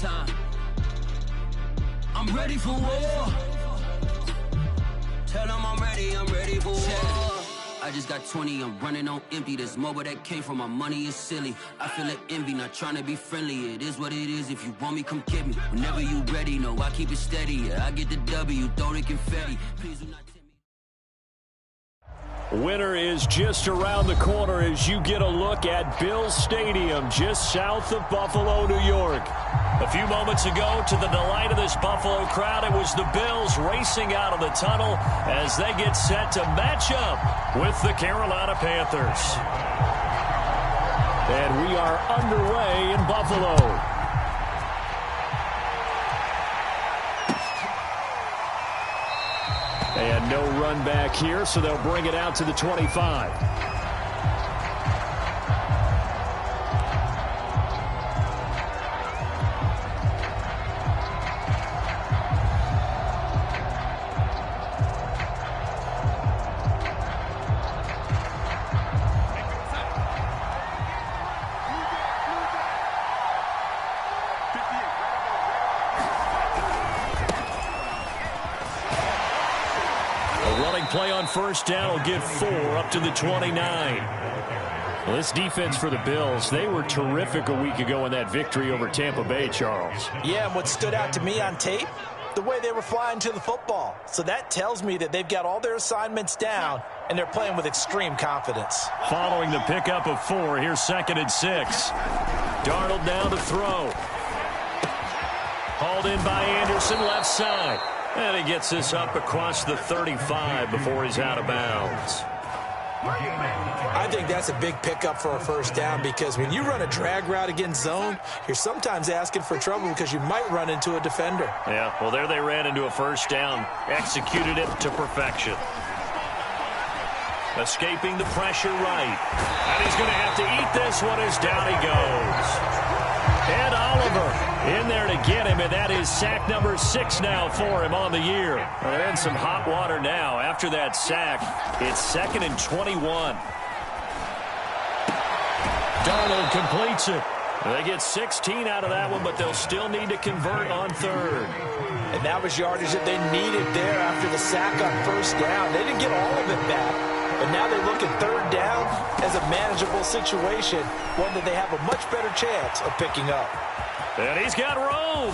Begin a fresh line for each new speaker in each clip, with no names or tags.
time. I'm ready for war. Tell them I'm ready for war. I just got 20, I'm running on empty. This mobile that came from my money is silly. I feel like envy, not trying to be friendly. It is what it is, if you want me, come get me. Whenever you ready, no, I keep it steady. Yeah, I get the W, throw the confetti. Please do not tempt me.
Winter is just around the corner as you get a look at Bills Stadium, just south of Buffalo, New York. A few moments ago, to the delight of this Buffalo crowd, it was the Bills racing out of the tunnel as they get set to match up with the Carolina Panthers. And we are underway in Buffalo. And no run back here, so they'll bring it out to the 25. Play on first down will give 4 up to the 29. Well, this defense for the Bills, they were terrific a week ago in that victory over Tampa Bay, Charles.
Yeah, and what stood out to me on tape, the way they were flying to the football. So that tells me that they've got all their assignments down, and they're playing with extreme confidence.
Following the pickup of 4, here's 2nd and 6. Darnold now to throw. Hauled in by Anderson, left side. And he gets this up across the 35 before he's out of bounds.
I think that's a big pickup for a first down because when you run a drag route against zone, you're sometimes asking for trouble because you might run into a defender.
Yeah, well, there they ran into a first down, executed it to perfection. Escaping the pressure right. And he's going to have to eat this one as down he goes. And Oliver in there to get him, and that is sack number 6 now for him on the year. Well, they're in some hot water now. After that sack, it's 2nd and 21. Darnold completes it. They get 16 out of that one, but they'll still need to convert on 3rd.
And that was yardage that they needed there after the sack on first down. They didn't get all of it back. But now they look at 3rd down as a manageable situation, one that they have a much better chance of picking up.
And he's got room.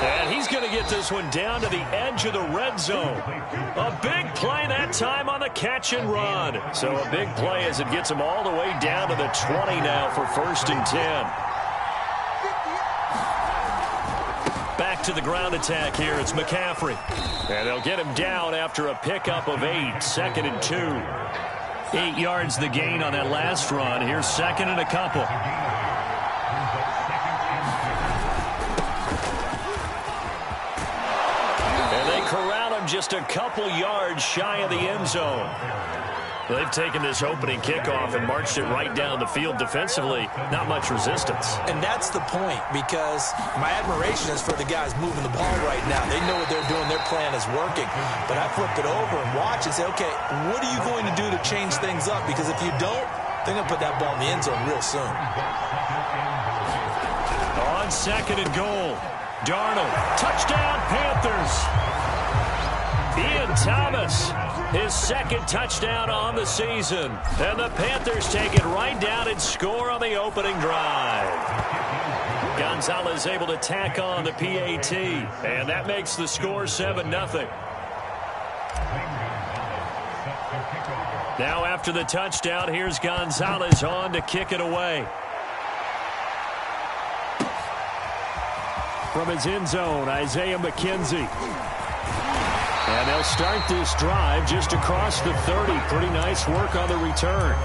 And he's going to get this one down to the edge of the red zone. A big play that time on the catch and run. So a big play as it gets him all the way down to the 20 now for 1st and 10. Back to the ground attack here. It's McCaffrey. And they'll get him down after a pickup of 8. 2nd and 2. 8 yards the gain on that last run. Here's 2nd and a couple. And they corral him just a couple yards shy of the end zone. They've taken this opening kickoff and marched it right down the field defensively. Not much resistance.
And that's the point, because my admiration is for the guys moving the ball right now. They know what they're doing. Their plan is working. But I flip it over and watch and say, okay, what are you going to do to change things up? Because if you don't, they're going to put that ball in the end zone real soon.
On 2nd and goal, Darnold. Touchdown, Panthers. Ian Thomas, his 2nd touchdown on the season. And the Panthers take it right down and score on the opening drive. Gonzalez able to tack on the PAT. And that makes the score 7-0. Now after the touchdown, here's Gonzalez on to kick it away. From his end zone, Isaiah McKenzie. And they'll start this drive just across the 30. Pretty nice work on the return.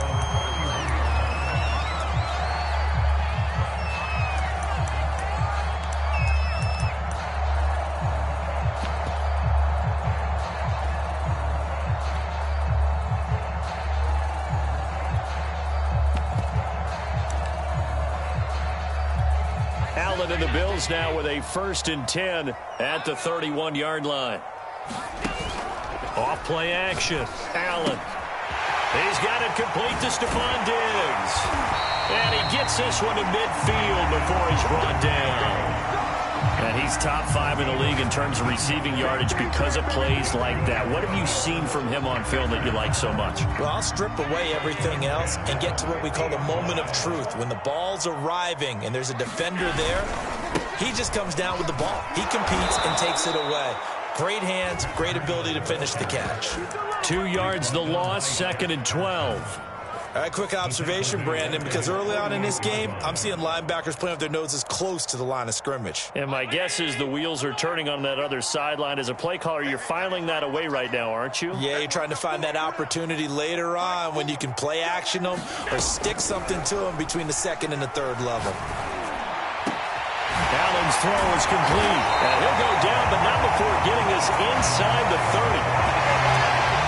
Allen and the Bills now with a 1st and 10 at the 31-yard line. Off play action. Allen. He's got it complete to Stephon Diggs. And he gets this one to midfield before he's brought down. And he's top 5 in the league in terms of receiving yardage because of plays like that. What have you seen from him on film that you like so much?
Well, I'll strip away everything else and get to what we call the moment of truth. When the ball's arriving and there's a defender there, he just comes down with the ball. He competes and takes it away. Great hands, great ability to finish the catch.
2 yards the loss, 2nd and 12.
All right, quick observation, Brandon, because early on in this game, I'm seeing linebackers playing with their noses close to the line of scrimmage.
And my guess is the wheels are turning on that other sideline. As a play caller, you're filing that away right now, aren't you?
Yeah, you're trying to find that opportunity later on when you can play action them or stick something to them between the 2nd and the 3rd level.
Allen's throw is complete. And he'll go down, but not before getting us inside the 30.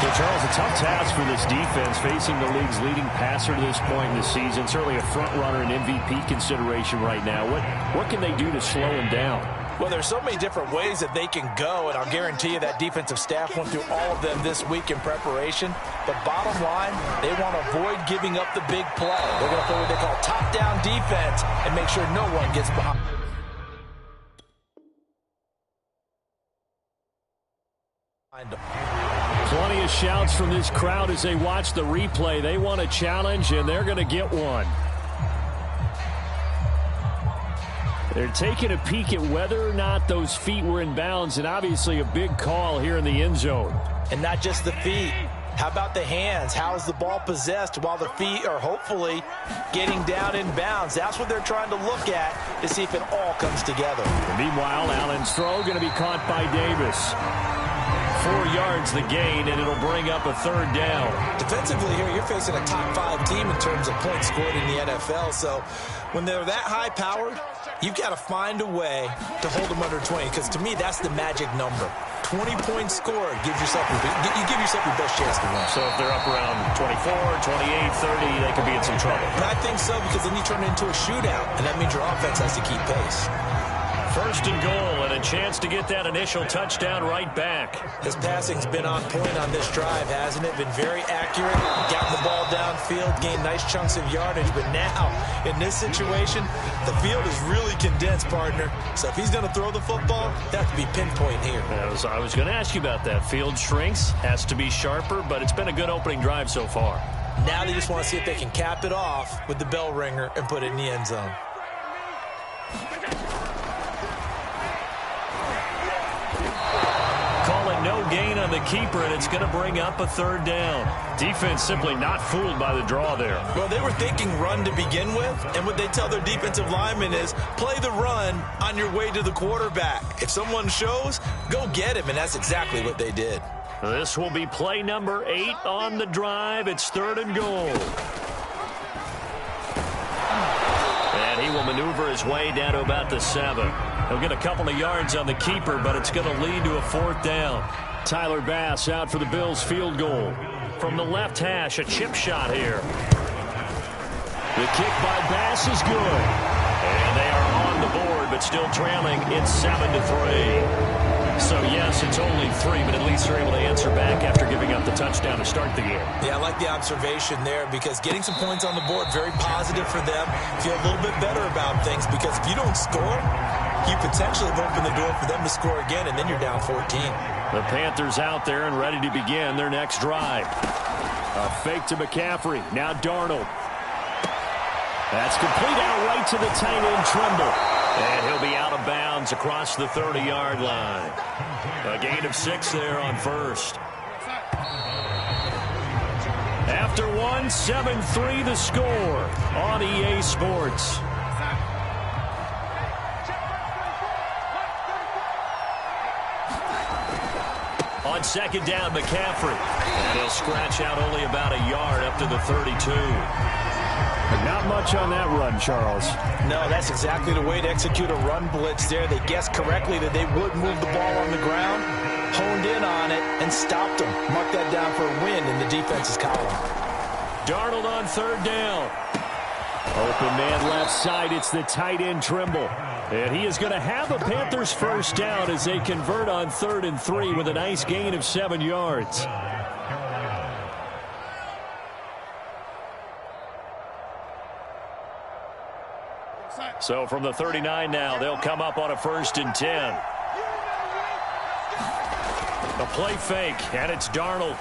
Yeah, Charles, a tough task for this defense, facing the league's leading passer to this point in the season. Certainly a front runner and MVP consideration right now. What can they do to slow him down?
Well, there's so many different ways that they can go, and I'll guarantee you that defensive staff went through all of them this week in preparation. But bottom line, they want to avoid giving up the big play. They're going to play what they call top-down defense and make sure no one gets behind them.
Plenty of shouts from this crowd as they watch the replay. They want a challenge, and they're going to get one. They're taking a peek at whether or not those feet were in bounds, and obviously a big call here in the end zone.
And not just the feet. How about the hands? How is the ball possessed while the feet are hopefully getting down in bounds? That's what they're trying to look at to see if it all comes together.
And meanwhile, Allen's throw going to be caught by Davis. 4 yards the gain, and it'll bring up a 3rd down.
Defensively here, you're facing a top 5 team in terms of points scored in the NFL. So when they're that high-powered, you've got to find a way to hold them under 20, because to me, that's the magic number. 20 points scored gives yourself you give yourself your best chance to win.
So if they're up around 24, 28, 30, they could be in some trouble.
And I think so, because then you turn it into a shootout, and that means your offense has to keep pace.
1st and goal, and a chance to get that initial touchdown right back.
His passing's been on point on this drive, hasn't it? Been very accurate, gotten the ball downfield, gained nice chunks of yardage. But now, in this situation, the field is really condensed, partner. So if he's going to throw the football, that has to be pinpoint here.
I was going to ask you about that. Field shrinks, has to be sharper, but it's been a good opening drive so far.
Now they just want to see if they can cap it off with the bell ringer and put it in the end zone.
No gain on the keeper, and it's going to bring up a 3rd down. Defense simply not fooled by the draw there.
Well, they were thinking run to begin with, and what they tell their defensive linemen is play the run on your way to the quarterback. If someone shows, go get him, and that's exactly what they did.
This will be play number 8 on the drive. It's 3rd and goal. And he will maneuver his way down to about the 7. He'll get a couple of yards on the keeper, but it's going to lead to a 4th down. Tyler Bass out for the Bills field goal. From the left hash, a chip shot here. The kick by Bass is good. And they are on the board, but still trailing. It's 7-3. So, yes, it's only 3, but at least they're able to answer back after giving up the touchdown to start the game.
Yeah, I like the observation there, because getting some points on the board, very positive for them. Feel a little bit better about things, because if you don't score, you potentially have opened the door for them to score again, and then you're down 14.
The Panthers out there and ready to begin their next drive. A fake to McCaffrey. Now Darnold. That's complete out right to the tight end Trimble. And he'll be out of bounds across the 30-yard line. A gain of 6 there on 1st. After 1, 7-3 the score on EA Sports. On 2nd down, McCaffrey. And he'll scratch out only about a yard up to the 32. Not much on that run, Charles.
No, that's exactly the way to execute a run blitz there. They guessed correctly that they would move the ball on the ground, honed in on it, and stopped them. Mark that down for a win in the defense's column.
Darnold on 3rd down. Open man left side. It's the tight end Trimble. And he is going to have a Panthers 1st down as they convert on 3rd and 3 with a nice gain of 7 yards. So from the 39 now, they'll come up on a 1st and 10. A play fake, and it's Darnold.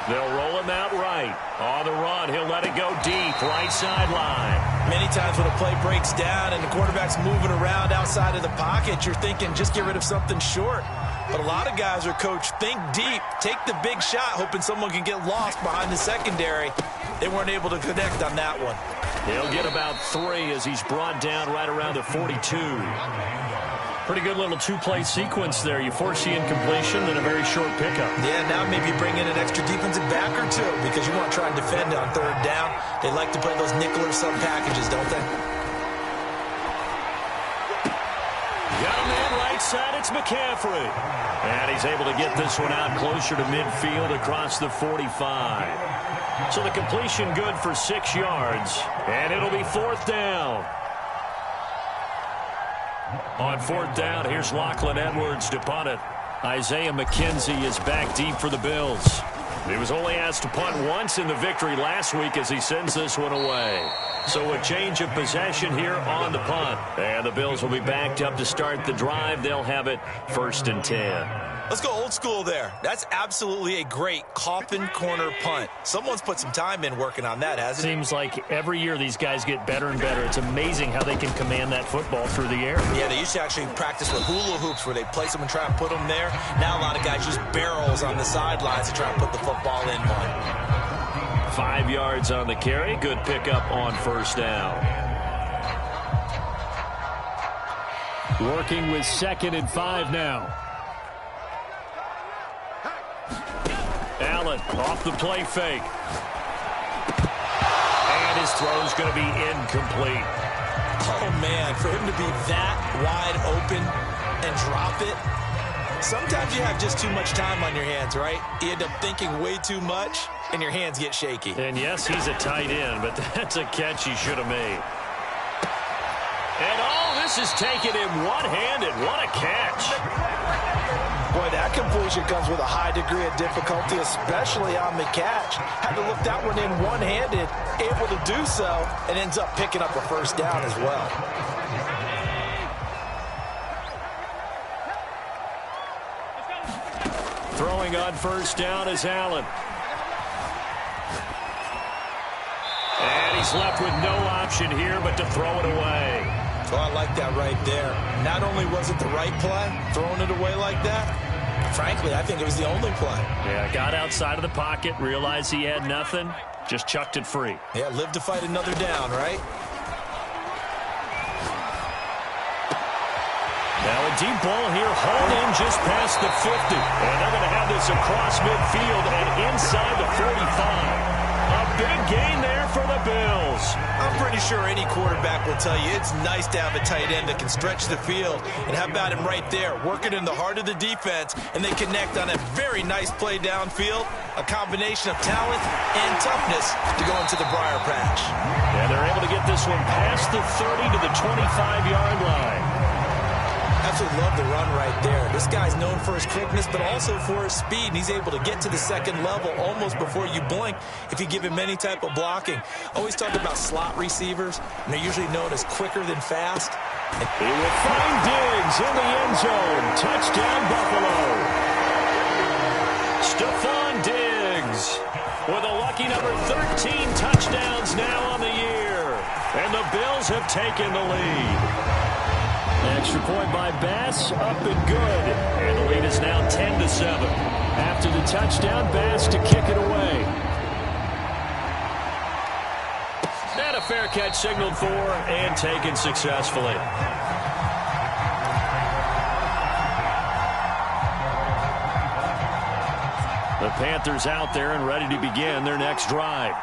They'll roll him out right. On the run, he'll let it go deep, right sideline.
Many times when a play breaks down and the quarterback's moving around outside of the pocket, you're thinking just get rid of something short. But a lot of guys are coached, think deep, take the big shot, hoping someone can get lost behind the secondary. They weren't able to connect on that one.
He'll get about 3 as he's brought down right around the 42. Pretty good little 2-play sequence there. You force the incompletion, then a very short pickup.
Yeah, now maybe bring in an extra defensive back or 2 because you want to try and defend on 3rd down. They like to play those nickel or sub packages, don't they?
Got a man right side, it's McCaffrey. And he's able to get this one out closer to midfield across the 45. So the completion good for 6 yards, and it'll be 4th down. On 4th down, here's Lachlan Edwards to punt it. Isaiah McKenzie is back deep for the Bills. He was only asked to punt once in the victory last week as he sends this one away. So a change of possession here on the punt. And the Bills will be backed up to start the drive. They'll have it 1st and 10.
Let's go old school there. That's absolutely a great coffin corner punt. Someone's put some time in working on that, hasn't it?
Seems like every year these guys get better and better. It's amazing how they can command that football through the air.
Yeah, they used to actually practice with hula hoops where they place them and try and put them there. Now a lot of guys use barrels on the sidelines to try and put the football in one.
5 yards on the carry. Good pickup on 1st down. Working with 2nd and 5 now. Allen off the play fake. And his throw's going to be incomplete.
Oh, man, for him to be that wide open and drop it. Sometimes you have just too much time on your hands, right? You end up thinking way too much, and your hands get shaky.
And, yes, he's a tight end, but that's a catch he should have made. And, this is taken in one-handed. What a catch.
Boy, that completion comes with a high degree of difficulty, especially on the catch. Had to look that one in one-handed, able to do so, and ends up picking up a 1st down as well.
Throwing on 1st down is Allen. And he's left with no option here but to throw it away.
Oh, I like that right there. Not only was it the right play, throwing it away like that, frankly, I think it was the only play.
Yeah, got outside of the pocket, realized he had nothing, just chucked it free.
Yeah, live to fight another down, right?
Now a deep ball here, hauled in just past the 50. And they're going to have this across midfield and inside the 45. A big gain there for the Bills.
I'm pretty sure any quarterback will tell you it's nice to have a tight end that can stretch the field. And how about him right there, working in the heart of the defense, and they connect on a very nice play downfield, a combination of talent and toughness to go into the briar patch.
And they're able to get this one past the 30 to the 25-yard line.
Absolutely love the run right there. This guy's known for his quickness, but also for his speed. And he's able to get to the 2nd level almost before you blink if you give him any type of blocking. Always talk about slot receivers, and they're usually known as quicker than fast.
He will find Diggs in the end zone. Touchdown, Buffalo. Stephon Diggs with a lucky number 13 touchdowns now on the year. And the Bills have taken the lead. Extra point by Bass, up and good. And the lead is now 10-7. After the touchdown, Bass to kick it away. And a fair catch signaled for and taken successfully. The Panthers out there and ready to begin their next drive.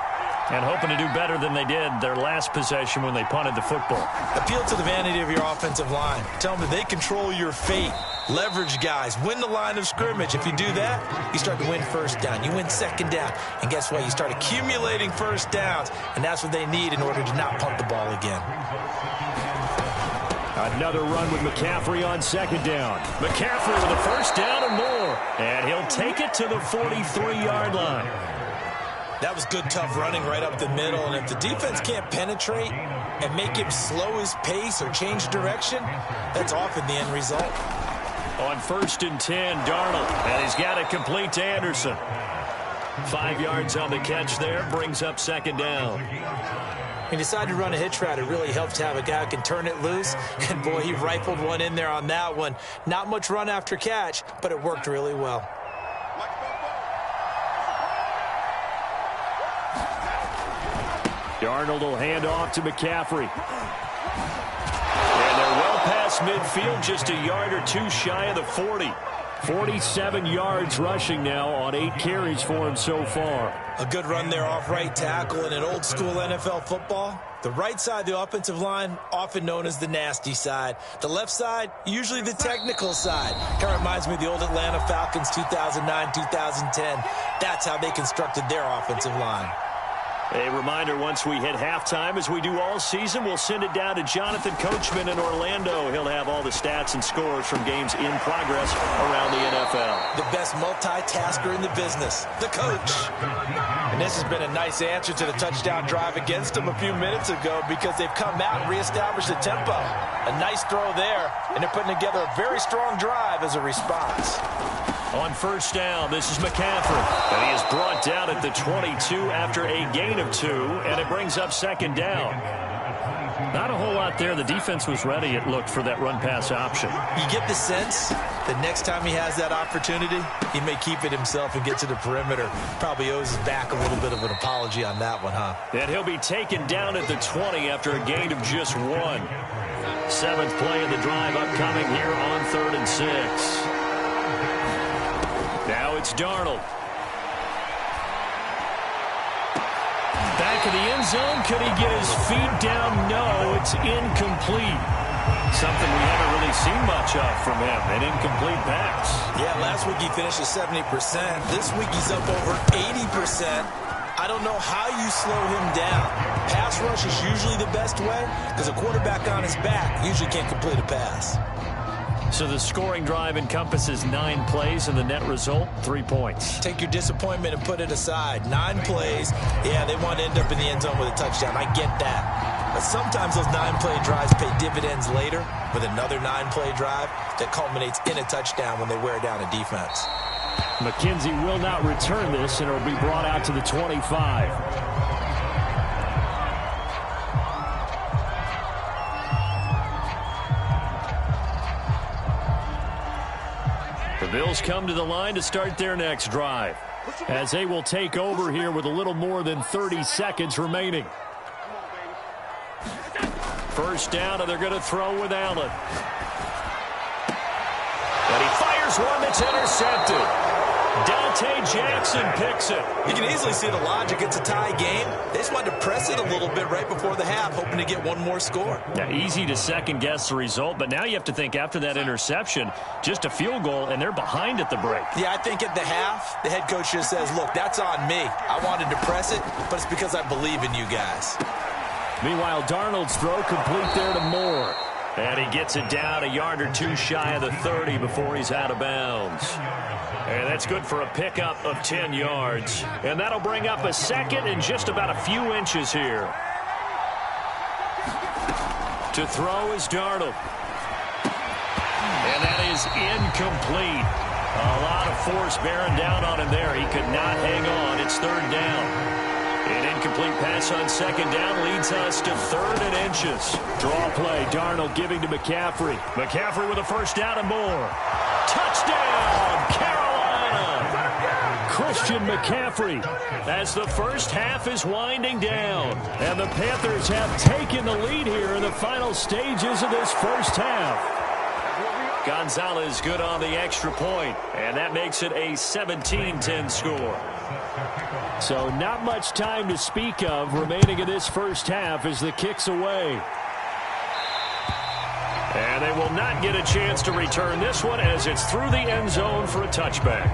And hoping to do better than they did their last possession when they punted the football.
Appeal to the vanity of your offensive line. Tell them that they control your fate. Leverage guys. Win the line of scrimmage. If you do that, you start to win 1st down. You win 2nd down. And guess what? You start accumulating 1st downs. And that's what they need in order to not punt the ball again.
Another run with McCaffrey on 2nd down. McCaffrey with a 1st down and more. And he'll take it to the 43-yard line.
That was good, tough running right up the middle. And if the defense can't penetrate and make him slow his pace or change direction, that's often the end result.
On 1st and 10, Darnold. And he's got it complete to Anderson. 5 yards on the catch there. Brings up 2nd down.
He decided to run a hitch route. It really helps to have a guy who can turn it loose. And, boy, he rifled one in there on that one. Not much run after catch, but it worked really well.
Darnold will hand off to McCaffrey. And they're well past midfield, just a yard or two shy of the 40. 47 yards rushing now on 8 carries for him so far.
A good run there off right tackle. In an old-school NFL football, the right side of the offensive line, often known as the nasty side. The left side, usually the technical side. Kind of reminds me of the old Atlanta Falcons 2009, 2010. That's how they constructed their offensive line.
A reminder, once we hit halftime, as we do all season, we'll send it down to Jonathan Coachman in Orlando. He'll have all the stats and scores from games in progress around the NFL.
The best multitasker in the business, the coach. And this has been a nice answer to the touchdown drive against them a few minutes ago, because they've come out and reestablished the tempo. A nice throw there, and they're putting together a very strong drive as a response.
On 1st down, this is McCaffrey. And he is brought down at the 22 after a gain of 2, and it brings up 2nd down. Not a whole lot there. The defense was ready, it looked, for that run-pass option.
You get the sense that next time he has that opportunity, he may keep it himself and get to the perimeter. Probably owes his back a little bit of an apology on that one, huh?
And he'll be taken down at the 20 after a gain of just 1. 7th play of the drive upcoming here on 3rd and 6. Now it's Darnold. Back of the end zone. Could he get his feet down? No, it's incomplete. Something we haven't really seen much of from him, an incomplete pass.
Yeah, last week he finished at 70%. This week he's up over 80%. I don't know how you slow him down. Pass rush is usually the best way, because a quarterback on his back usually can't complete a pass.
So the scoring drive encompasses 9 plays, and the net result, 3 points.
Take your disappointment and put it aside. 9 plays. Yeah, they want to end up in the end zone with a touchdown. I get that. But sometimes those 9-play drives pay dividends later with another 9-play drive that culminates in a touchdown when they wear down a defense.
McKenzie will not return this, and it will be brought out to the 25. The Bills come to the line to start their next drive, as they will take over here with a little more than 30 seconds remaining. 1st down, and they're going to throw with Allen. And he fires one that's intercepted. Dante Jackson picks it.
You can easily see the logic. It's a tie game. They just wanted to press it a little bit right before the half, hoping to get one more score.
Now, easy to second-guess the result, but now you have to think after that interception, just a field goal, and they're behind at the break.
Yeah, I think at the half, the head coach just says, look, that's on me. I wanted to press it, but it's because I believe in you guys.
Meanwhile, Darnold's throw complete there to Moore. And he gets it down a yard or 2 shy of the 30 before he's out of bounds. And that's good for a pickup of 10 yards. And that'll bring up a 2nd and just about a few inches here. To throw is Darnold. And that is incomplete. A lot of force bearing down on him there. He could not hang on. It's 3rd down. An incomplete pass on 2nd down leads us to 3rd and inches. Draw play. Darnold giving to McCaffrey. McCaffrey with a 1st down and more. Touchdown, Carolina! Christian McCaffrey, as the first half is winding down. And the Panthers have taken the lead here in the final stages of this first half. Gonzalez good on the extra point, and that makes it a 17-10 score. So not much time to speak of remaining in this first half as the kick's away. And they will not get a chance to return this one as it's through the end zone for a touchback.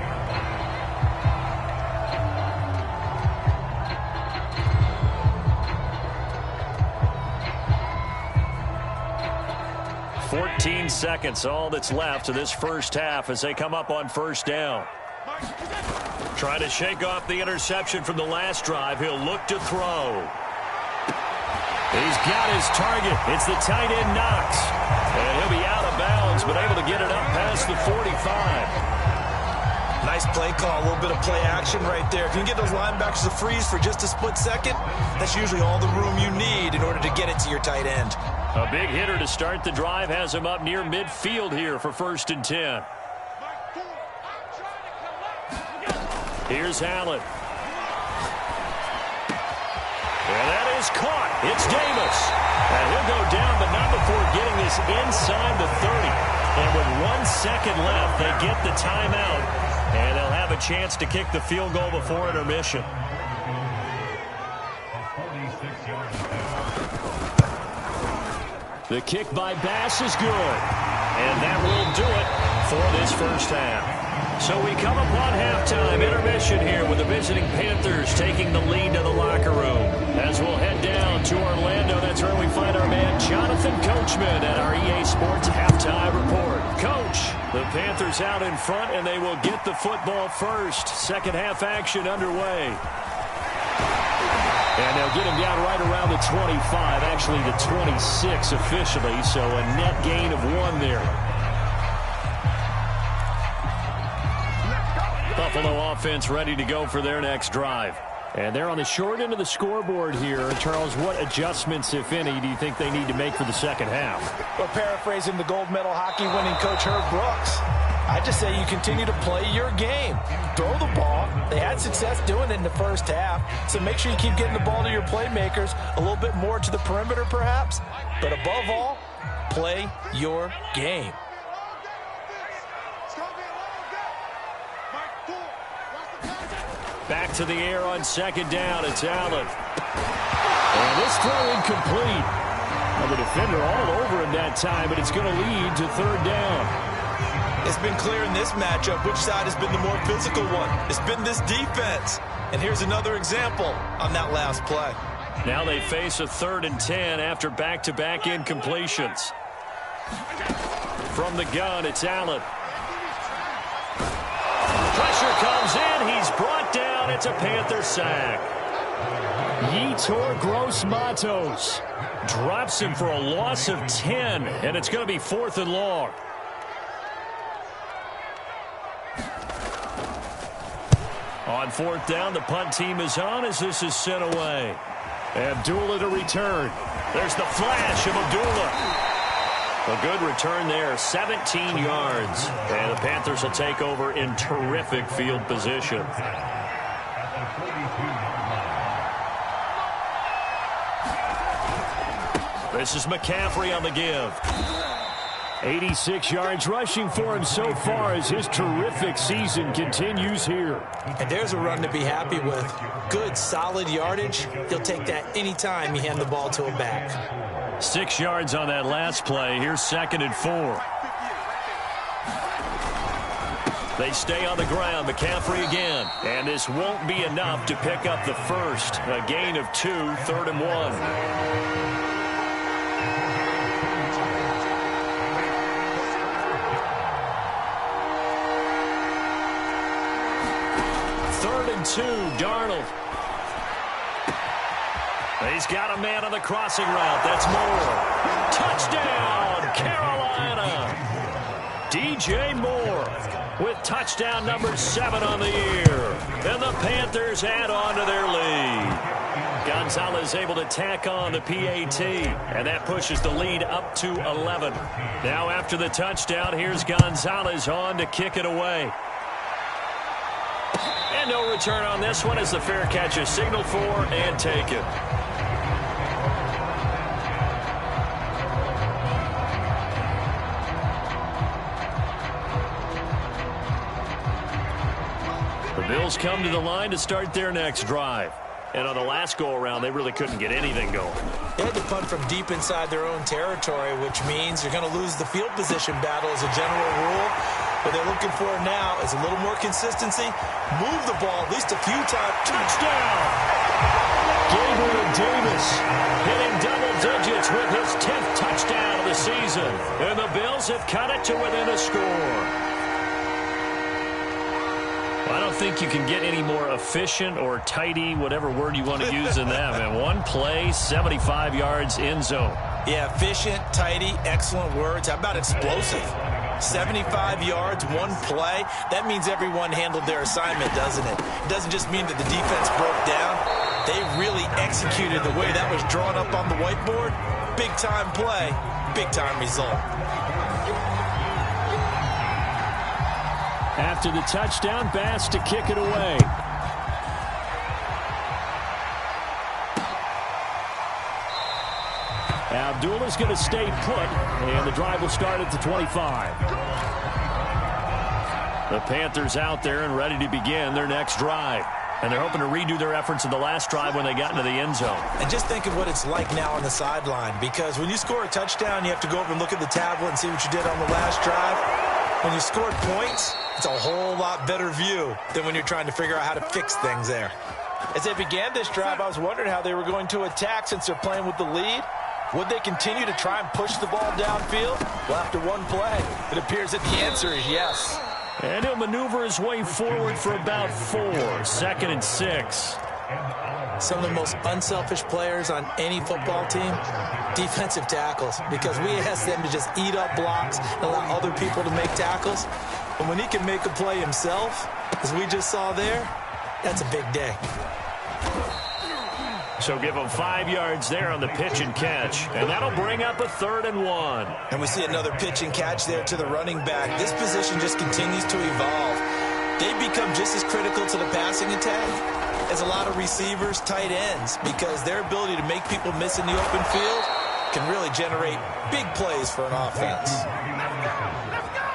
"14 seconds, all that's left of this first half as they come up on 1st down. Trying to shake off the interception from the last drive. He'll look to throw. He's got his target. It's the tight end Knox. And he'll be out of bounds, but able to get it up past the 45.
Nice play call, a little bit of play action right there. If you can get those linebackers to freeze for just a split second, that's usually all the room you need in order to get it to your tight end.
A big hitter to start the drive has him up near midfield here for 1st and 10. Here's Allen. And that is caught. It's Davis. And he'll go down, but not before getting this inside the 30. And with 1 second left, they get the timeout. And they'll have a chance to kick the field goal before intermission. The kick by Bass is good. And that will do it for this first half. So we come upon halftime intermission here with the visiting Panthers taking the lead to the locker room. As we'll head down to Orlando, that's where we find our man Jonathan Coachman at our EA Sports Halftime Report. Coach, the Panthers out in front, and they will get the football first. Second half action underway. And they'll get him down right around the 25, actually the 26 officially, so a net gain of 1 there. Buffalo offense ready to go for their next drive. And they're on the short end of the scoreboard here. Charles, what adjustments, if any, do you think they need to make for the second half?
Well, paraphrasing the gold medal hockey winning coach Herb Brooks, I just say you continue to play your game. Throw the ball. They had success doing it in the first half, so make sure you keep getting the ball to your playmakers, a little bit more to the perimeter perhaps. But above all, play your game.
Back to the air on second down. It's Allen. And this throw incomplete. Well, the defender all over him that time, but it's going to lead to 3rd down.
It's been clear in this matchup which side has been the more physical one. It's been this defense. And here's another example on that last play.
Now they face a 3rd and 10 after back-to-back incompletions. From the gun, it's Allen. Pressure comes in. He's brought down. It's a Panther sack. Yetur Gross-Matos drops him for a loss of 10, and it's going to be 4th and long. On 4th down, the punt team is on as this is sent away. Abdullah to return. There's the flash of Abdullah. A good return there, 17 yards. And the Panthers will take over in terrific field position. This is McCaffrey on the give. 86 yards rushing for him so far as his terrific season continues here.
And there's a run to be happy with. Good, solid yardage. He'll take that anytime you hand the ball to a back.
6 yards on that last play. Here's 2nd and 4. They stay on the ground. McCaffrey again. And this won't be enough to pick up the first. A gain of 2, 3rd and 1. Third and 2, Darnold. He's got a man on the crossing route. That's Moore. Touchdown, Carolina. DJ Moore with touchdown number 7 on the year. And the Panthers add on to their lead. Gonzalez able to tack on the PAT. And that pushes the lead up to 11. Now after the touchdown, here's Gonzalez on to kick it away. And no return on this one as the fair catch is signaled for and taken. The Bills come to the line to start their next drive. And on the last go-around, they really couldn't get anything going.
They had to punt from deep inside their own territory, which means you're going to lose the field position battle as a general rule. What they're looking for now is a little more consistency. Move the ball at least a few times. Touchdown!
Gabriel Davis hitting double digits with his 10th touchdown of the season. And the Bills have cut it to within a score. I don't think you can get any more efficient or tidy, whatever word you want to use in that, man. One play, 75 yards, end zone.
Yeah, efficient, tidy, excellent words. How about explosive? 75 yards, one play. That means everyone handled their assignment, doesn't it? It doesn't just mean that the defense broke down. They really executed the way that was drawn up on the whiteboard. Big-time play, big-time result.
After the touchdown, Bass to kick it away. Abdullah's going to stay put, and the drive will start at the 25. The Panthers out there and ready to begin their next drive. And they're hoping to redo their efforts in the last drive when they got into the end zone.
And just think of what it's like now on the sideline, because when you score a touchdown, you have to go over and look at the tablet and see what you did on the last drive. When you scored points, it's a whole lot better view than when you're trying to figure out how to fix things there. As they began this drive, I was wondering how they were going to attack since they're playing with the lead. Would they continue to try and push the ball downfield? Well, after one play, it appears that the answer is yes.
And he'll maneuver his way forward for about 4. 2nd and 6.
Some of the most unselfish players on any football team, defensive tackles, because we ask them to just eat up blocks and allow other people to make tackles. But when he can make a play himself, as we just saw there, that's a big day.
So give him 5 yards there on the pitch and catch. And that'll bring up a 3rd and 1.
And we see another pitch and catch there to the running back. This position just continues to evolve. They become just as critical to the passing attack as a lot of receivers, tight ends, because their ability to make people miss in the open field can really generate big plays for an offense.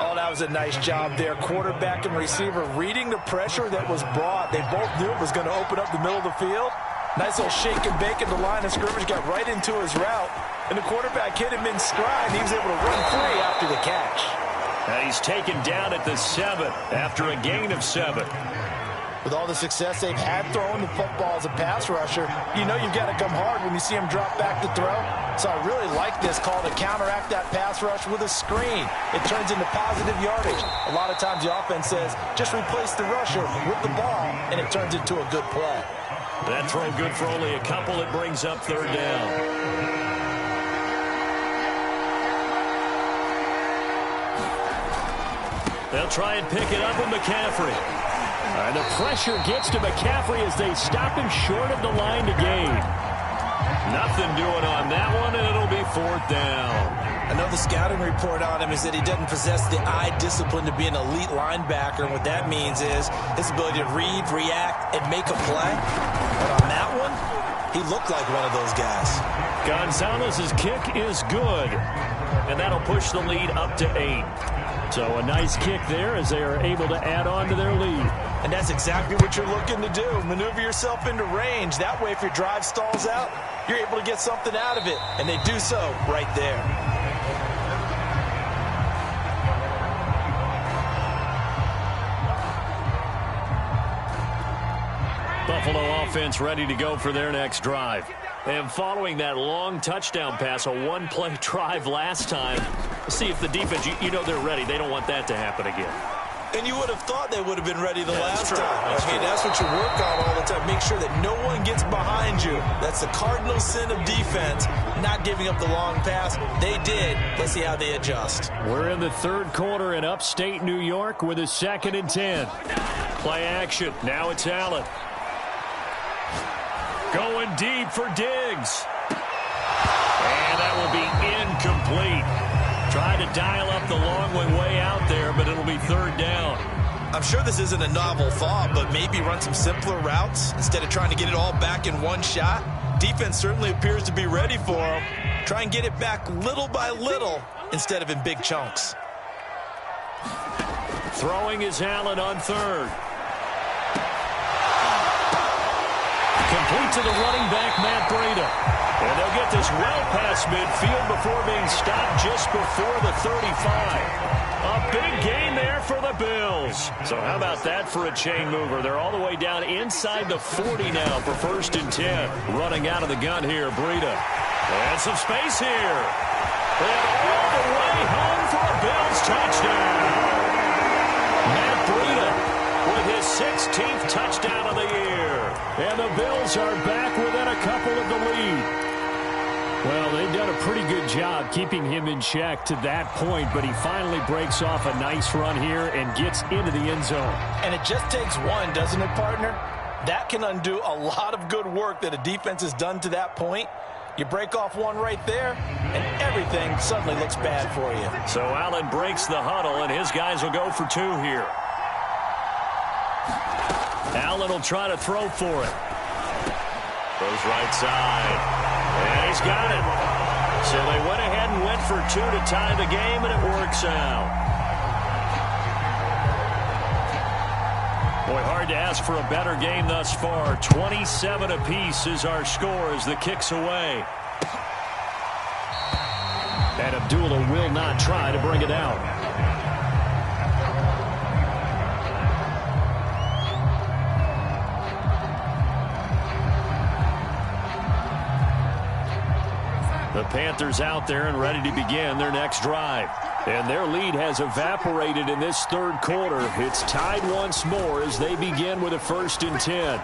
Oh, that was a nice job there. Quarterback and receiver reading the pressure that was brought. They both knew it was going to open up the middle of the field. Nice little shake and bake at the line of scrimmage, got right into his route, and the quarterback hit him in stride, and he was able to run free after the catch.
And he's taken down at the 7 after a gain of 7.
With all the success they've had throwing the football as a pass rusher, you know you've got to come hard when you see him drop back to throw. So I really like this call to counteract that pass rush with a screen. It turns into positive yardage. A lot of times the offense says, just replace the rusher with the ball, and it turns into a good play.
That throw good for only a couple. It brings up 3rd down. They'll try and pick it up with McCaffrey. And the pressure gets to McCaffrey as they stop him short of the line to gain. Nothing doing on that one, and it'll be 4th down.
Another scouting report on him is that he doesn't possess the eye discipline to be an elite linebacker. And what that means is his ability to read, react, and make a play. But on that one, he looked like one of those guys.
Gonzalez's kick is good. And that'll push the lead up to 8. So a nice kick there as they are able to add on to their lead.
And that's exactly what you're looking to do. Maneuver yourself into range. That way, if your drive stalls out, you're able to get something out of it. And they do so right there.
Buffalo offense ready to go for their next drive. And following that long touchdown pass, a one-play drive last time, see if the defense, you know they're ready. They don't want that to happen again.
And you would have thought they would have been ready the last time.
That's
what you work on all the time. Make sure that no one gets behind you. That's the cardinal sin of defense, not giving up the long pass. They did. Let's see how they adjust.
We're in the 3rd quarter in upstate New York with a 2nd and 10. Play action. Now it's Allen. Going deep for Diggs. And that will be incomplete. Trying to dial up the long one way out there, but it'll be 3rd down.
I'm sure this isn't a novel thought, but maybe run some simpler routes instead of trying to get it all back in one shot. Defense certainly appears to be ready for them. Try and get it back little by little instead of in big chunks.
Throwing is Allen on 3rd. Complete to the running back, Matt Breida. And they'll get this well past midfield before being stopped just before the 35. A big gain there for the Bills. So how about that for a chain mover? They're all the way down inside the 40 now for 1st and 10. Running out of the gun here, Breida. And some space here. And all the way home for a Bills touchdown. Matt Breida with his 16th touchdown of the year. And the Bills are back within a couple of the lead. Well, they've done a pretty good job keeping him in check to that point, but he finally breaks off a nice run here and gets into the end zone.
And it just takes one, doesn't it, partner? That can undo a lot of good work that a defense has done to that point. You break off one right there, and everything suddenly looks bad for you.
So Allen breaks the huddle, and his guys will go for two here. Allen will try to throw for it. Goes right side. And he's got it. So they went ahead and went for two to tie the game, and it works out. Boy, hard to ask for a better game thus far. 27 apiece is our score as the kick's away. And Abdullah will not try to bring it out. The Panthers out there and ready to begin their next drive. And their lead has evaporated in this third quarter. It's tied once more as they begin with a 1st and 10.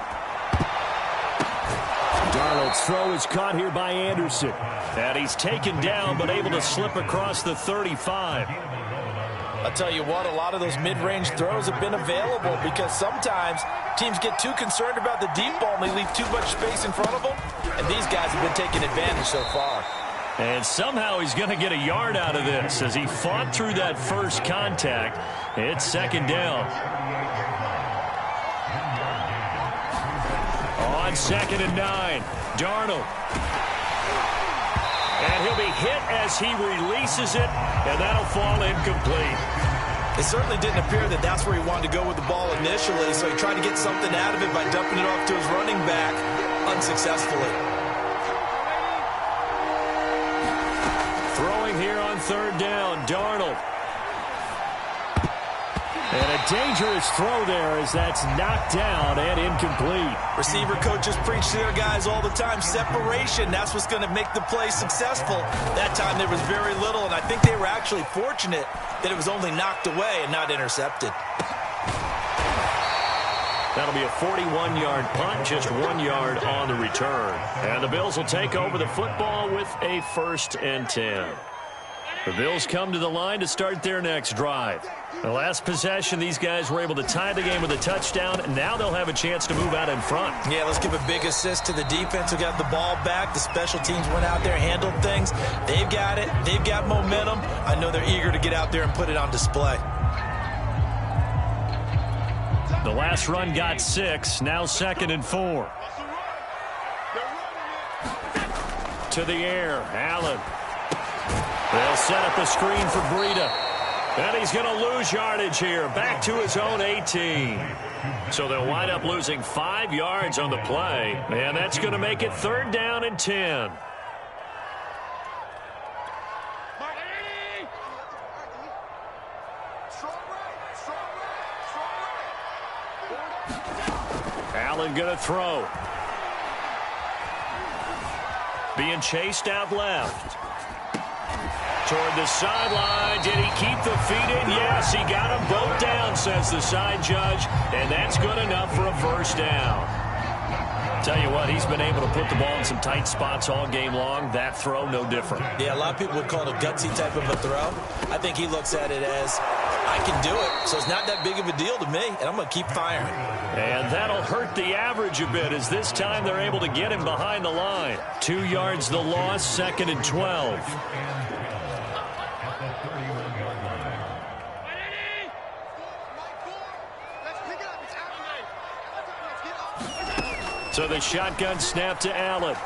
Darnold's throw is caught here by Anderson. And he's taken down but able to slip across the 35.
I'll tell you what, a lot of those mid-range throws have been available because sometimes teams get too concerned about the deep ball and they leave too much space in front of them. And these guys have been taking advantage so far.
And somehow he's going to get a yard out of this as he fought through that first contact. It's 2nd down. On 2nd and 9, Darnold. And he'll be hit as he releases it, and that'll fall incomplete.
It certainly didn't appear that that's where he wanted to go with the ball initially, so he tried to get something out of it by dumping it off to his running back unsuccessfully.
Throwing here on 3rd down, Darnold. And a dangerous throw there as that's knocked down and incomplete.
Receiver coaches preach to their guys all the time. Separation, that's what's going to make the play successful. That time there was very little, and I think they were actually fortunate that it was only knocked away and not intercepted.
That'll be a 41-yard punt, just 1 yard on the return. And the Bills will take over the football with a 1st and 10. The Bills come to the line to start their next drive. The last possession, these guys were able to tie the game with a touchdown, and now they'll have a chance to move out in front.
Yeah, let's give a big assist to the defense who got the ball back. The special teams went out there, handled things. They've got it. They've got momentum. I know they're eager to get out there and put it on display.
The last run got 6, now 2nd and 4. To the air, Allen. They'll set up a screen for Breida. And he's going to lose yardage here, back to his own 18. So they'll wind up losing 5 yards on the play, and that's going to make it 3rd down and 10. Allen going to throw. Being chased out left. Toward the sideline. Did he keep the feet in? Yes, he got them both down, says the side judge. And that's good enough for a 1st down. Tell you what, he's been able to put the ball in some tight spots all game long. That throw, no different.
Yeah, a lot of people would call it a gutsy type of a throw. I think he looks at it as, I can do it, so it's not that big of a deal to me, and I'm going to keep firing.
And that'll hurt the average a bit as this time they're able to get him behind the line. 2 yards the loss, 2nd and 12. So the shotgun snap to Allen.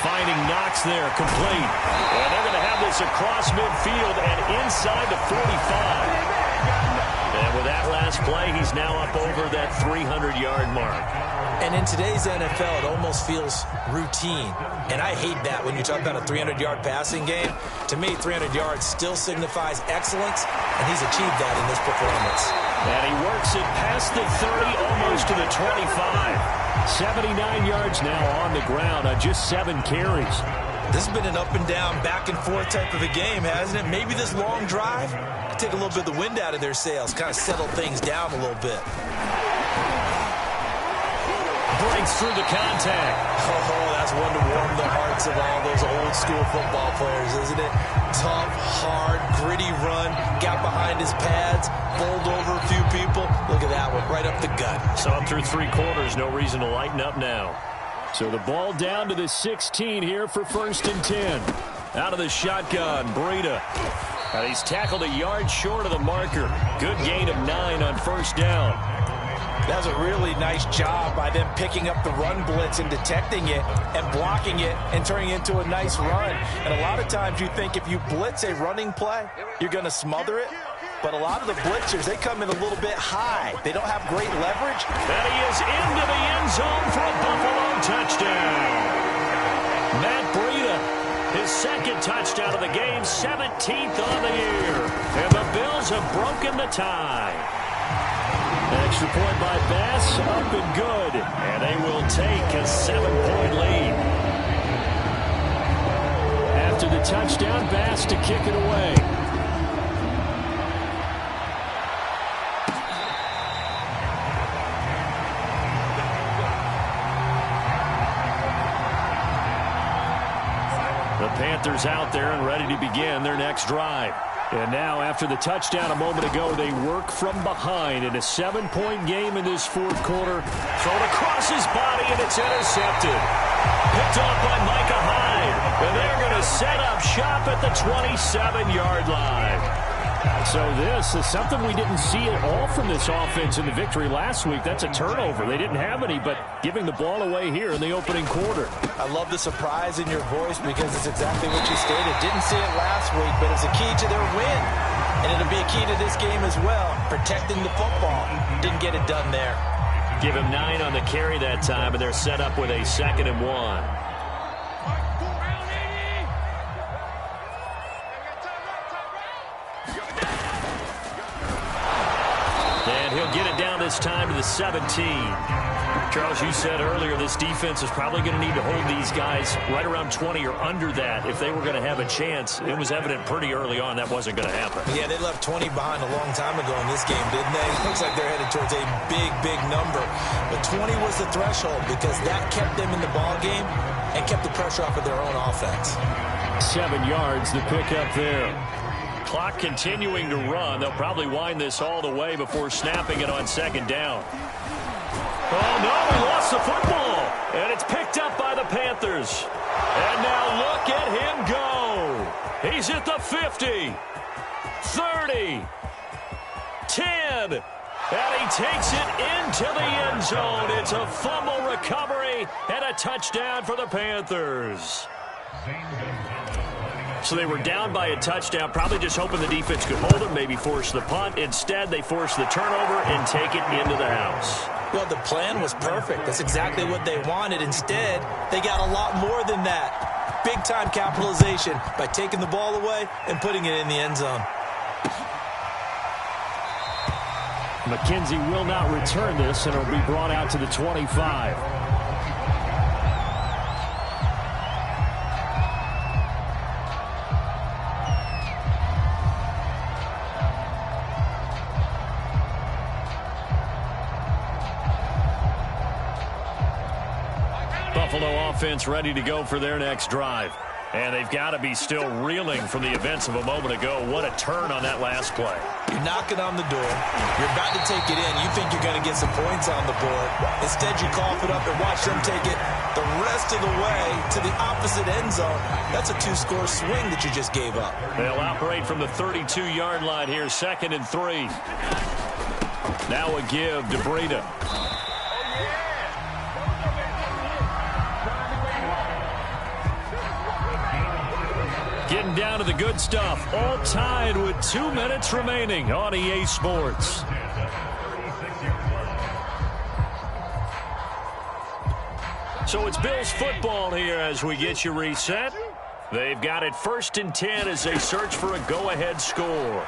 Finding Knox there, complete. And they're going to have this across midfield and inside the 45. And with that last play, he's now up over that 300-yard mark.
And in today's NFL, it almost feels routine. And I hate that when you talk about a 300-yard passing game. To me, 300 yards still signifies excellence, and he's achieved that in this performance.
And he works it past the 30, almost to the 25. 79 yards now on the ground on just 7 carries.
This has been an up and down, back and forth type of a game, hasn't it? Maybe this long drive could take a little bit of the wind out of their sails, kind of settle things down a little bit.
Breaks through the contact.
Oh, that's one to warm the hearts of all those old school football players, isn't it? Tough, hard, gritty run, got behind his pads, bowled over a few people. Look at that one, right up the gut.
So up through 3 quarters, no reason to lighten up now. So the ball down to the 16 here for 1st and 10. Out of the shotgun, Breida. And he's tackled a yard short of the marker. Good gain of 9 on 1st down.
That was a really nice job by them picking up the run blitz and detecting it and blocking it and turning it into a nice run. And a lot of times you think if you blitz a running play, you're going to smother it. But a lot of the blitzers, they come in a little bit high. They don't have great leverage.
And he is into the end zone for a Buffalo touchdown. Matt Breida, his 2nd touchdown of the game, 17th on the year. And the Bills have broken the tie. Extra point by Bass, up and good. And they will take a 7-point lead. After the touchdown, Bass to kick it away. The Panthers out there and ready to begin their next drive. And now, after the touchdown a moment ago, they work from behind in a 7-point game in this 4th quarter. Thrown across his body, and it's intercepted. Picked off by Micah Hyde. And they're going to set up shop at the 27-yard line. So this is something we didn't see at all from this offense in the victory last week. That's a turnover. They didn't have any, but giving the ball away here in the opening quarter.
I love the surprise in your voice because it's exactly what you stated. Didn't see it last week, but it's a key to their win. And it'll be a key to this game as well, protecting the football. Didn't get it done there.
Give him 9 on the carry that time, and they're set up with a 2nd and 1. He'll get it down this time to the 17. Charles, you said earlier this defense is probably going to need to hold these guys right around 20 or under that if they were going to have a chance. It was evident pretty early on that wasn't going to happen. Yeah, they left 20 behind a long time ago in this game, didn't they? Looks like they're headed towards a big, big number. But 20 was the threshold because that kept them in the ball game and kept the pressure off of their own offense. 7 yards, the pickup there. Clock continuing to run. They'll probably wind this all the way before snapping it on 2nd down. Oh, no, he lost the football. And it's picked up by the Panthers. And now look at him go. He's at the 50, 30, 10. And he takes it into the end zone. It's a fumble recovery and a touchdown for the Panthers. So they were down by a touchdown, probably just hoping the defense could hold it, maybe force the punt. Instead, they force the turnover and take it into the house.
Well, the plan was perfect. That's exactly what they wanted. Instead, they got a lot more than that. Big-time capitalization by taking the ball away and putting it in the end zone.
McKenzie will not return this, and it'll be brought out to the 25. Buffalo offense ready to go for their next drive. And they've got to be still reeling from the events of a moment ago. What a turn on that last play.
You're knocking on the door. You're about to take it in. You think you're going to get some points on the board. Instead, you cough it up and watch them take it the rest of the way to the opposite end zone. That's a 2-score swing that you just gave up.
They'll operate from the 32-yard line here, 2nd and 3. Now a give to Breida. Getting down to the good stuff. All tied with 2 minutes remaining on EA Sports. So it's Bills football here as we get you reset. They've got it 1st and 10 as they search for a go-ahead score.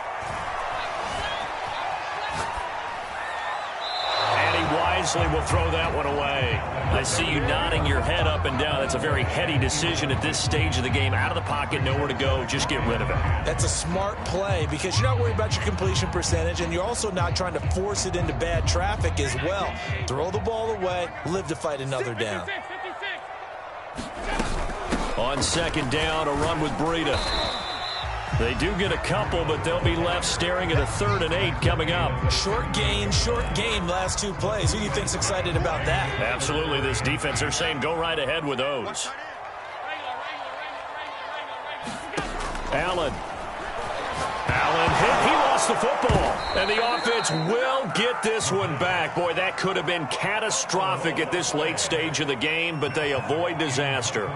And he winds wisely will throw that one away. I see you nodding your head up and down. That's a very heady decision at this stage of the game. Out of the pocket, nowhere to go. Just get rid of it.
That's a smart play because you're not worried about your completion percentage, and you're also not trying to force it into bad traffic as well. Throw the ball away, live to fight another down.
On second down, a run with Breida. They do get a couple, but they'll be left staring at a 3rd and 8 coming up.
Short game, last 2 plays. Who do you think's excited about that?
Absolutely, this defense, they're saying go right ahead with those. Allen hit. He lost the football. And the offense will get this one back. Boy, that could have been catastrophic at this late stage of the game, but they avoid disaster.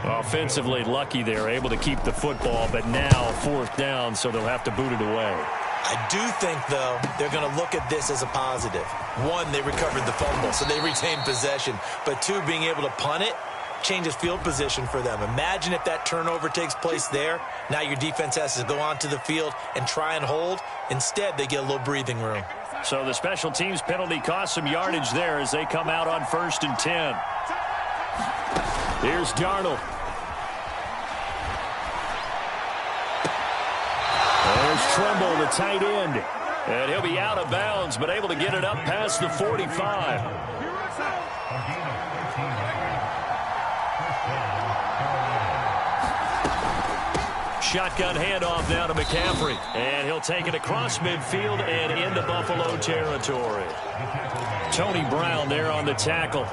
Offensively lucky they're able to keep the football, but now 4th down, so they'll have to boot it away.
I do think, though, they're going to look at this as a positive. 1, they recovered the fumble, so they retained possession. But 2, being able to punt it changes field position for them. Imagine if that turnover takes place there. Now your defense has to go onto the field and try and hold. Instead, they get a little breathing room.
So the special teams penalty cost some yardage there as they come out on 1st and 10. Here's Darnold. There's Tremble, the tight end. And he'll be out of bounds, but able to get it up past the 45. Shotgun handoff now to McCaffrey. And he'll take it across midfield and into Buffalo territory. Tony Brown there on the tackle.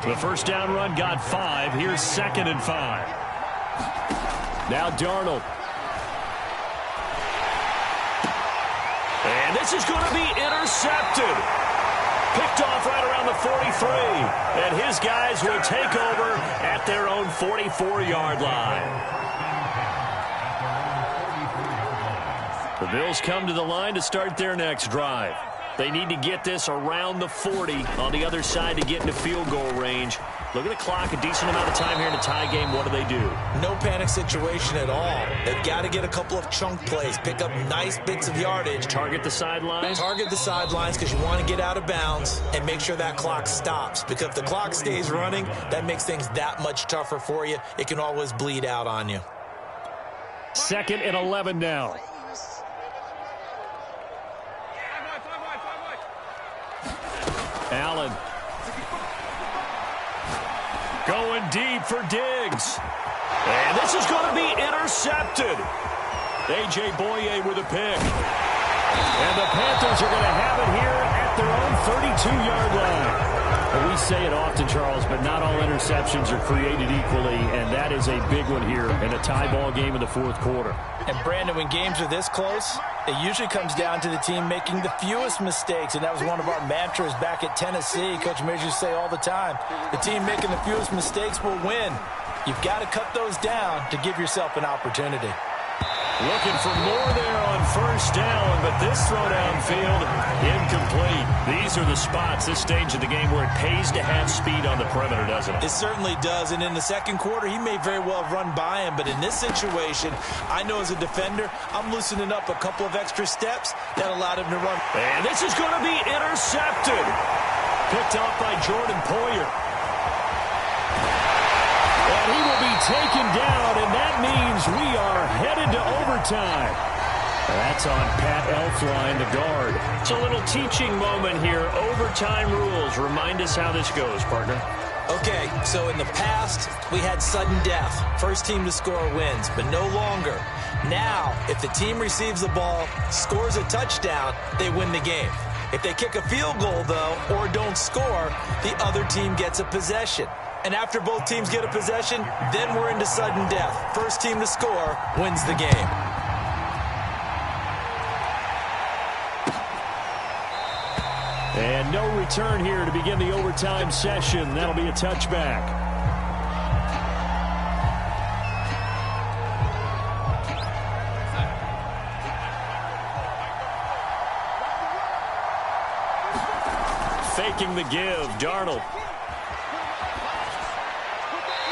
The first down run got 5. Here's 2nd and 5. Now Darnold. And this is going to be intercepted. Picked off right around the 43. And his guys will take over at their own 44-yard line. The Bills come to the line to start their next drive. They need to get this around the 40 on the other side to get into field goal range. Look at the clock, a decent amount of time here in a tie game. What do they do?
No panic situation at all. They've got to get a couple of chunk plays, pick up nice bits of yardage.
Target the sidelines?
Target the sidelines because you want to get out of bounds and make sure that clock stops. Because if the clock stays running, that makes things that much tougher for you. It can always bleed out on you.
2nd and 11 now. Allen. Going deep for Diggs. And this is going to be intercepted. A.J. Boye with a pick. And the Panthers are going to have it here at their own 32-yard line. Well, we say it often, Charles, but not all interceptions are created equally, and that is a big one here in a tie ball game in the 4th quarter.
And, Brandon, when games are this close, it usually comes down to the team making the fewest mistakes, and that was one of our mantras back at Tennessee. Coach Major used to say all the time, the team making the fewest mistakes will win. You've got to cut those down to give yourself an opportunity.
Looking for more there on 1st down, but this throw downfield, incomplete. These are the spots, this stage of the game, where it pays to have speed on the perimeter, doesn't it?
It certainly does, and in the 2nd quarter, he may very well have run by him, but in this situation, I know as a defender, I'm loosening up a couple of extra steps that allowed him to run.
And this is going to be intercepted. Picked off by Jordan Poyer. And he will be taken down, and that means we are headed to overtime. That's on Pat Elflein, the guard. It's a little teaching moment here. Overtime rules. Remind us how this goes, partner.
Okay, so in the past, we had sudden death. First team to score wins, but no longer. Now, if the team receives the ball, scores a touchdown, they win the game. If they kick a field goal, though, or don't score, the other team gets a possession. And after both teams get a possession, then we're into sudden death. First team to score wins the game.
And no return here to begin the overtime session. That'll be a touchback. Faking the give, Darnold.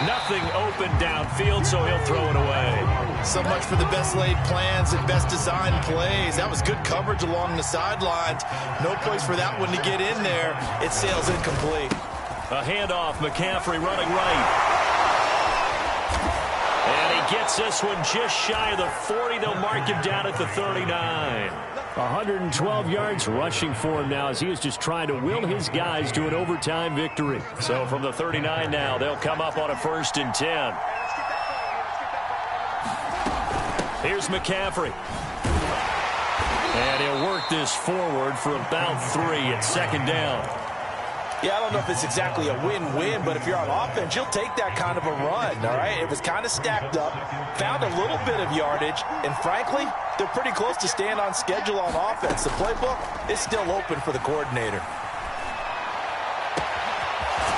Nothing open downfield, so he'll throw it away.
So much for the best laid plans and best designed plays. That was good coverage along the sidelines. No place for that one to get in there. It sails incomplete.
A handoff, McCaffrey running right. And he gets this one just shy of the 40. They'll mark him down at the 39.
112 yards rushing for him now as he is just trying to will his guys to an overtime victory.
So from the 39 now, they'll come up on a 1st and 10. Here's McCaffrey. And he'll work this forward for about 3 at 2nd down.
Yeah, I don't know if it's exactly a win-win, but if you're on offense, you'll take that kind of a run, all right? It was kind of stacked up, found a little bit of yardage, and frankly, they're pretty close to staying on schedule on offense. The playbook is still open for the coordinator.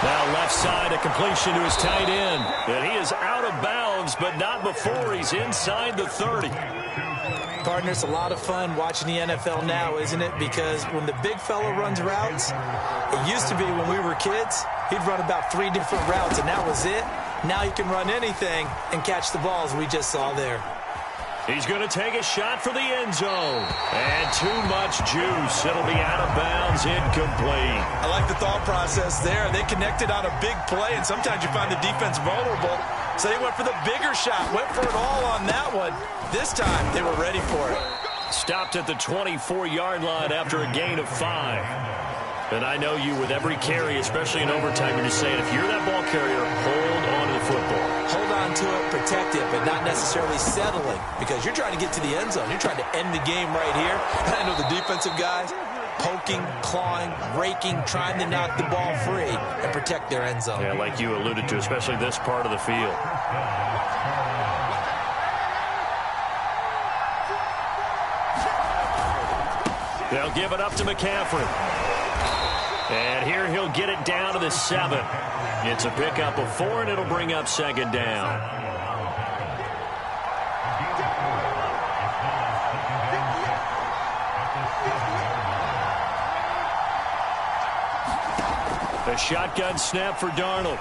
Now left side, a completion to his tight end. And he is out of bounds, but not before he's inside the 30.
Partner, it's a lot of fun watching the NFL now, isn't it? Because when the big fella runs routes, it used to be when we were kids, he'd run about 3 different routes, and that was it. Now he can run anything and catch the balls we just saw there.
He's going to take a shot for the end zone. And too much juice. It'll be out of bounds, incomplete.
I like the thought process there. They connected on a big play, and sometimes you find the defense vulnerable. So they went for the bigger shot, went for it all on that one. This time, they were ready for it.
Stopped at the 24-yard line after a gain of 5. And I know you with every carry, especially in overtime, you're just saying, if you're that ball carrier, hold on to the football.
Hold on to it, protect it, but not necessarily settling, because you're trying to get to the end zone. You're trying to end the game right here. And I know the defensive guys poking, clawing, raking, trying to knock the ball free and protect their end zone.
Yeah, like you alluded to, especially this part of the field. They'll give it up to McCaffrey. And here he'll get it down to the 7. It's a pickup of 4, and it'll bring up 2nd down. The shotgun snap for Darnold.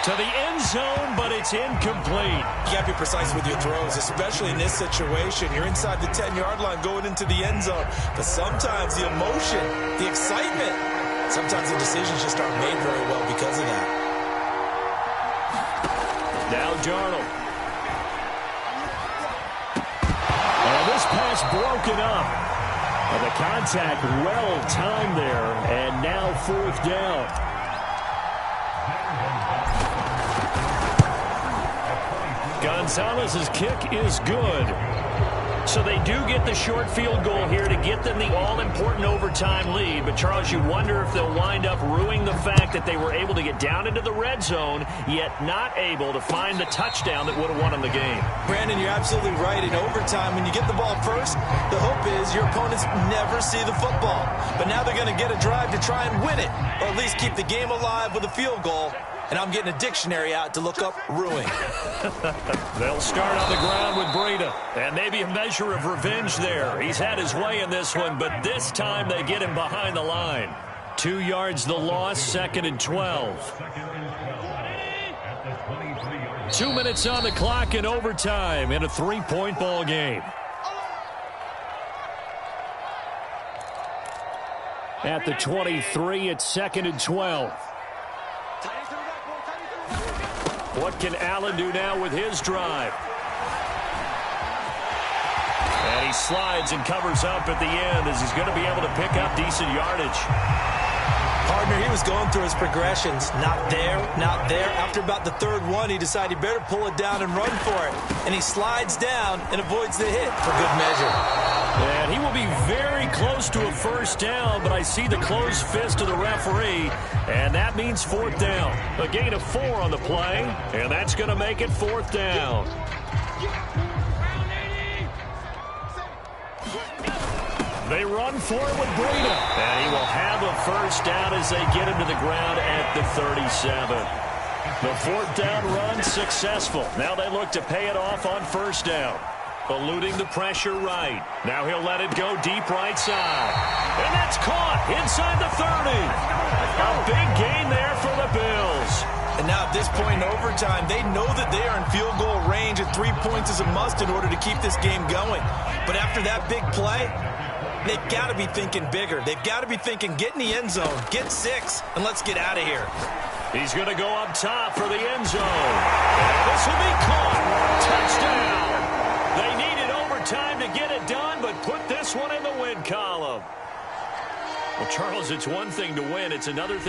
To the end zone, but it's incomplete.
You got to be precise with your throws, especially in this situation. You're inside the 10-yard line going into the end zone. But sometimes the emotion, the excitement, sometimes the decisions just aren't made very well because of that.
Now Darnold.
And this pass broken up. And the contact well timed there. And now 4th down.
Gonzalez's kick is good. So they do get the short field goal here to get them the all-important overtime lead. But, Charles, you wonder if they'll wind up ruining the fact that they were able to get down into the red zone, yet not able to find the touchdown that would have won them the game.
Brandon, you're absolutely right. In overtime, when you get the ball first, the hope is your opponents never see the football. But now they're going to get a drive to try and win it, or at least keep the game alive with a field goal. And I'm getting a dictionary out to look up ruin.
They'll start on the ground with Breida. And maybe a measure of revenge there. He's had his way in this one, but this time they get him behind the line. 2 yards the loss, 2nd and 12. 2 minutes on the clock in overtime in a 3-point ball game.
At the 23, it's 2nd and 12.
What can Allen do now with his drive? And he slides and covers up at the end as he's going to be able to pick up decent yardage.
Partner, he was going through his progressions. Not there, not there. After about the 3rd one, he decided he better pull it down and run for it. And he slides down and avoids the hit for good measure.
And he will be very close to a 1st down, but I see the closed fist of the referee, and that means 4th down. A gain of 4 on the play, and that's going to make it 4th down. They run for it with Breida, and he will have a 1st down as they get him to the ground at the 37. The 4th down run successful. Now they look to pay it off on 1st down. Eluding the pressure right. Now he'll let it go deep right side. And that's caught inside the 30. A big gain there for the Bills.
And now at this point in overtime, they know that they are in field goal range and 3 points is a must in order to keep this game going. But after that big play, they've got to be thinking bigger. They've got to be thinking, get in the end zone, get 6, and let's get out of here.
He's going to go up top for the end zone. And this will be caught. Touchdown. They needed overtime to get it done, but put this one in the win column. Well, Charles, it's one thing to win. It's another thing